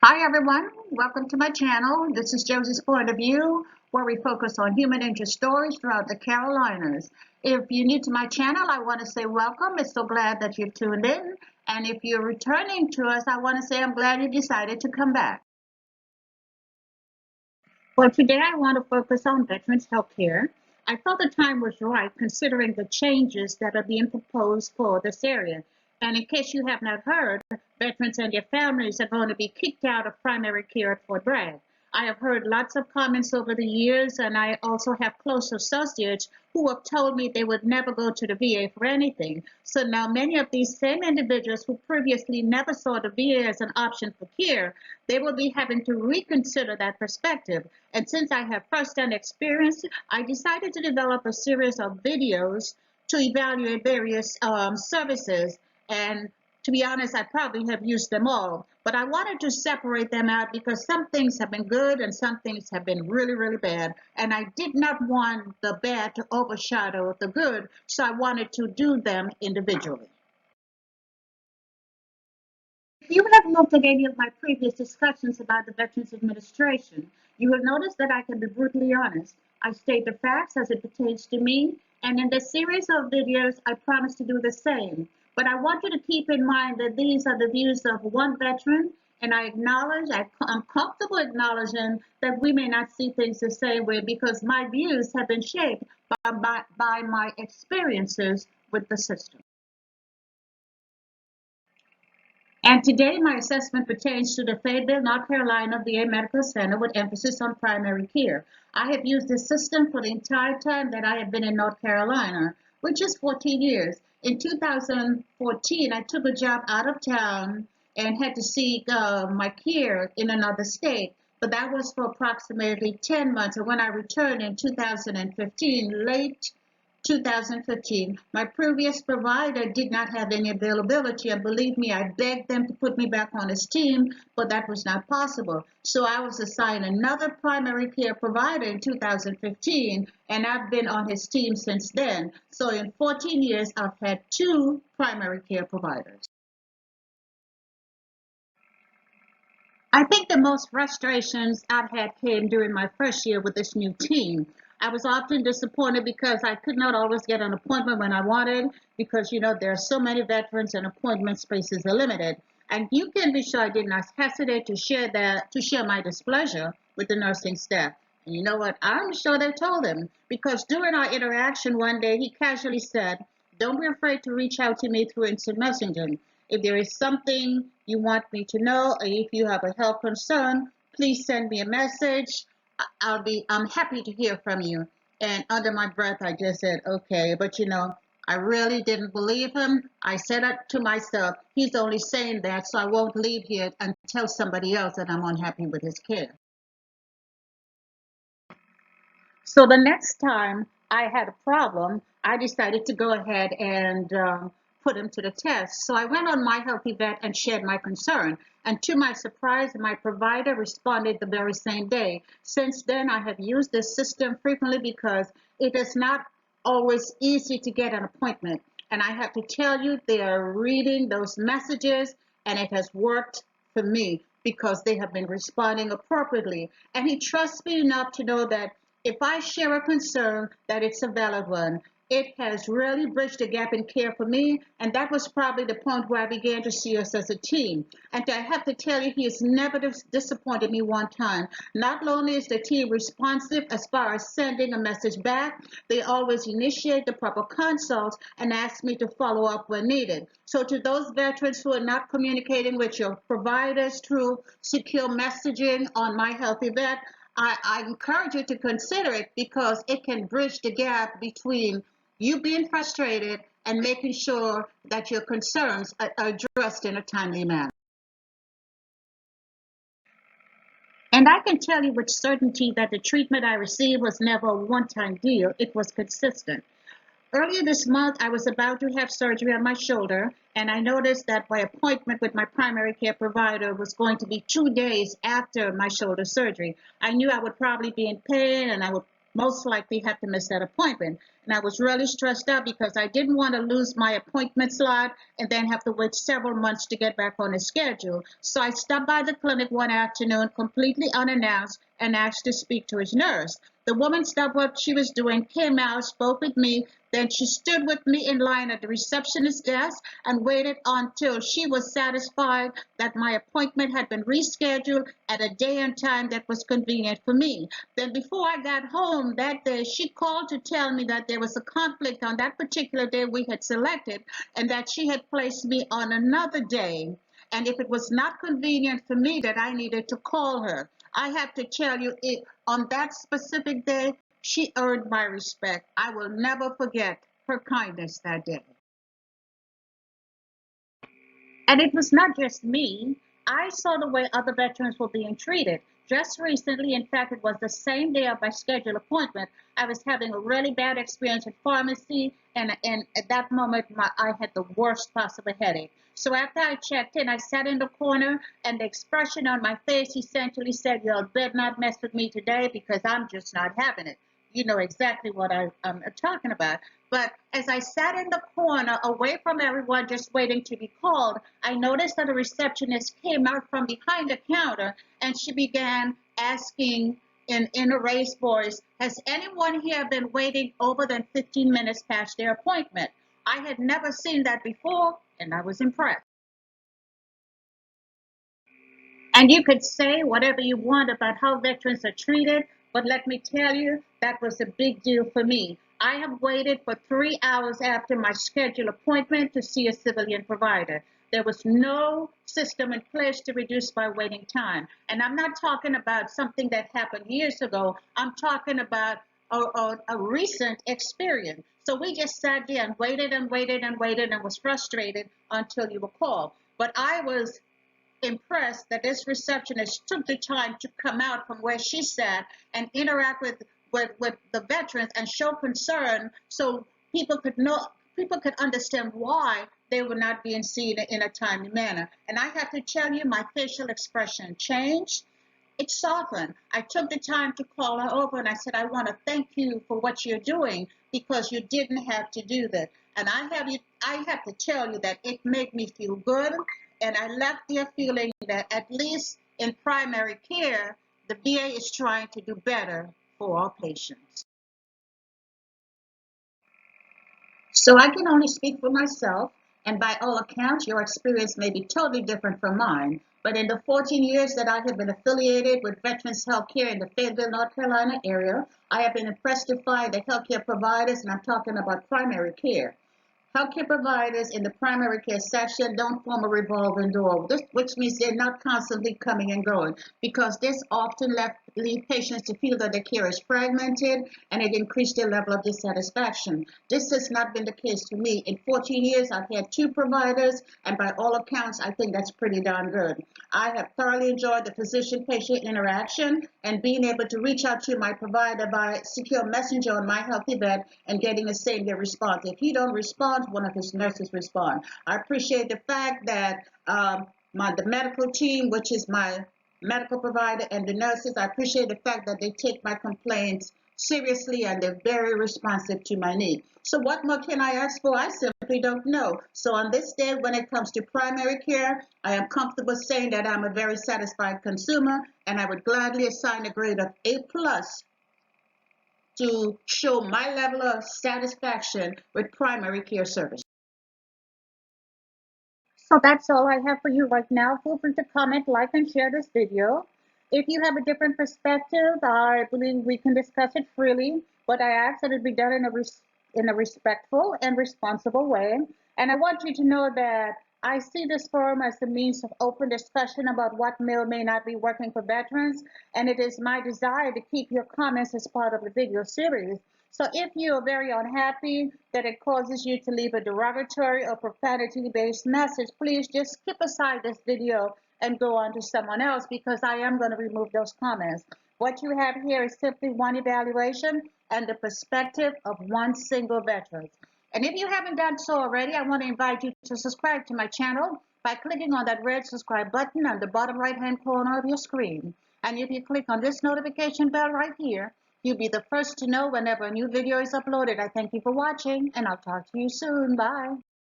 Hi everyone, welcome to my channel. This is Josie's Point of View, where we focus on human interest stories throughout the Carolinas. If you're new to my channel, I want to say welcome. I'm so glad that you've tuned in. And if you're returning to us, I want to say I'm glad you decided to come back. Well, today I want to focus on veterans health care. I felt the time was right considering the changes that are being proposed for this area. And in case you have not heard, veterans and their families are going to be kicked out of primary care at Fort Bragg. I have heard lots of comments over the years, and I also have close associates who have told me they would never go to the VA for anything. So now many of these same individuals who previously never saw the VA as an option for care, they will be having to reconsider that perspective. And since I have first-hand experience, I decided to develop a series of videos to evaluate various services. And to be honest, I probably have used them all, but I wanted to separate them out because some things have been good and some things have been really, really bad. And I did not want the bad to overshadow the good, so I wanted to do them individually. If you have looked at any of my previous discussions about the Veterans Administration, you will notice that I can be brutally honest. I state the facts as it pertains to me, and in this series of videos, I promise to do the same. But I want you to keep in mind that these are the views of one veteran, and I'm comfortable acknowledging that we may not see things the same way because my views have been shaped by my experiences with the system. And today, my assessment pertains to the Fayetteville, North Carolina VA Medical Center with emphasis on primary care. I have used this system for the entire time that I have been in North Carolina, which is 14 years. In 2014, I took a job out of town and had to seek my care in another state. But that was for approximately 10 months. And when I returned in 2015, late 2015, my previous provider did not have any availability, and believe me, I begged them to put me back on his team, but that was not possible. So I was assigned another primary care provider in 2015, and I've been on his team since then. So in 14 years, I've had two primary care providers. I think the most frustrations I've had came during my first year with this new team. I was often disappointed because I could not always get an appointment when I wanted because, there are so many veterans and appointment spaces are limited. And you can be sure I did not hesitate to share my displeasure with the nursing staff. And you know what? I'm sure they told him because during our interaction one day, he casually said, "Don't be afraid to reach out to me through instant messaging. If there is something you want me to know, or if you have a health concern, please send me a message. I'm happy to hear from you." And under my breath, I just said, okay. But I really didn't believe him. I said it to myself, he's only saying that so I won't leave here and tell somebody else that I'm unhappy with his care. So the next time I had a problem, I decided to go ahead and put him to the test. So I went on My Healthy Vet and shared my concern. And to my surprise, my provider responded the very same day. Since then, I have used this system frequently because it is not always easy to get an appointment. And I have to tell you, they are reading those messages, and it has worked for me because they have been responding appropriately. And he trusts me enough to know that if I share a concern, that it's a valid one. It has really bridged the gap in care for me, and that was probably the point where I began to see us as a team. And I have to tell you, he has never disappointed me one time. Not only is the team responsive as far as sending a message back, they always initiate the proper consults and ask me to follow up when needed. So to those veterans who are not communicating with your providers through secure messaging on My Healthy Vet, I encourage you to consider it because it can bridge the gap between you being frustrated and making sure that your concerns are addressed in a timely manner. And I can tell you with certainty that the treatment I received was never a one-time deal. It was consistent. Earlier this month, I was about to have surgery on my shoulder, and I noticed that my appointment with my primary care provider was going to be 2 days after my shoulder surgery. I knew I would probably be in pain and I would most likely have to miss that appointment. And I was really stressed out because I didn't want to lose my appointment slot and then have to wait several months to get back on the schedule. So I stopped by the clinic one afternoon completely unannounced and asked to speak to his nurse. The woman stopped what she was doing, came out, spoke with me, then she stood with me in line at the receptionist's desk and waited until she was satisfied that my appointment had been rescheduled at a day and time that was convenient for me. Then before I got home that day, she called to tell me that there was a conflict on that particular day we had selected and that she had placed me on another day. And if it was not convenient for me, that I needed to call her. I have to tell you, on that specific day, she earned my respect. I will never forget her kindness that day. And it was not just me. I saw the way other veterans were being treated. Just recently, in fact, it was the same day of my scheduled appointment. I was having a really bad experience at pharmacy, and at that moment, I had the worst possible headache. So after I checked in, I sat in the corner, and the expression on my face essentially said, "You better not mess with me today because I'm just not having it." You know exactly what I'm talking about. But as I sat in the corner away from everyone just waiting to be called, I noticed that a receptionist came out from behind the counter and she began asking in a raised voice, "Has anyone here been waiting over than 15 minutes past their appointment?" I had never seen that before and I was impressed. And you could say whatever you want about how veterans are treated, but let me tell you, that was a big deal for me. I have waited for 3 hours after my scheduled appointment to see a civilian provider. There was no system in place to reduce my waiting time. And I'm not talking about something that happened years ago. I'm talking about a recent experience. So we just sat there and waited and waited and waited and was frustrated until you were called. But I was impressed that this receptionist took the time to come out from where she sat and interact with the veterans and show concern so people could understand why they were not being seen in a timely manner. And I have to tell you, my facial expression changed. It softened. I took the time to call her over and I said, "I want to thank you for what you're doing because you didn't have to do that." And I have to tell you that it made me feel good. And I left there feeling that at least in primary care, the VA is trying to do better for our patients. So I can only speak for myself, and by all accounts, your experience may be totally different from mine. But in the 14 years that I have been affiliated with Veterans Healthcare in the Fayetteville, North Carolina area, I have been impressed to find that healthcare providers, and I'm talking about primary care, healthcare providers in the primary care section don't form a revolving door, which means they're not constantly coming and going because this often lead patients to feel that their care is fragmented and it increased their level of dissatisfaction. This has not been the case for me. In 14 years, I've had 2 providers, and by all accounts, I think that's pretty darn good. I have thoroughly enjoyed the physician-patient interaction and being able to reach out to my provider by secure messenger on my Healthy Vet and getting a same-day response. If he don't respond, one of his nurses respond. I appreciate the fact that the medical team, which is my medical provider and the nurses, I appreciate the fact that they take my complaints seriously and they're very responsive to my need. So what more can I ask for? I simply don't know. So on this day, when it comes to primary care, I am comfortable saying that I'm a very satisfied consumer and I would gladly assign a grade of A plus to show my level of satisfaction with primary care service. So that's all I have for you right now. Feel free to comment, like, and share this video. If you have a different perspective, I believe we can discuss it freely, but I ask that it be done in a respectful and responsible way. And I want you to know that I see this forum as the means of open discussion about what may or may not be working for veterans, and it is my desire to keep your comments as part of the video series. So if you are very unhappy that it causes you to leave a derogatory or profanity-based message, please just skip aside this video and go on to someone else because I am going to remove those comments. What you have here is simply one evaluation and the perspective of one single veteran. And if you haven't done so already, I want to invite you to subscribe to my channel by clicking on that red subscribe button on the bottom right-hand corner of your screen. And if you click on this notification bell right here, You'll be the first to know whenever a new video is uploaded. I thank you for watching, and I'll talk to you soon. Bye.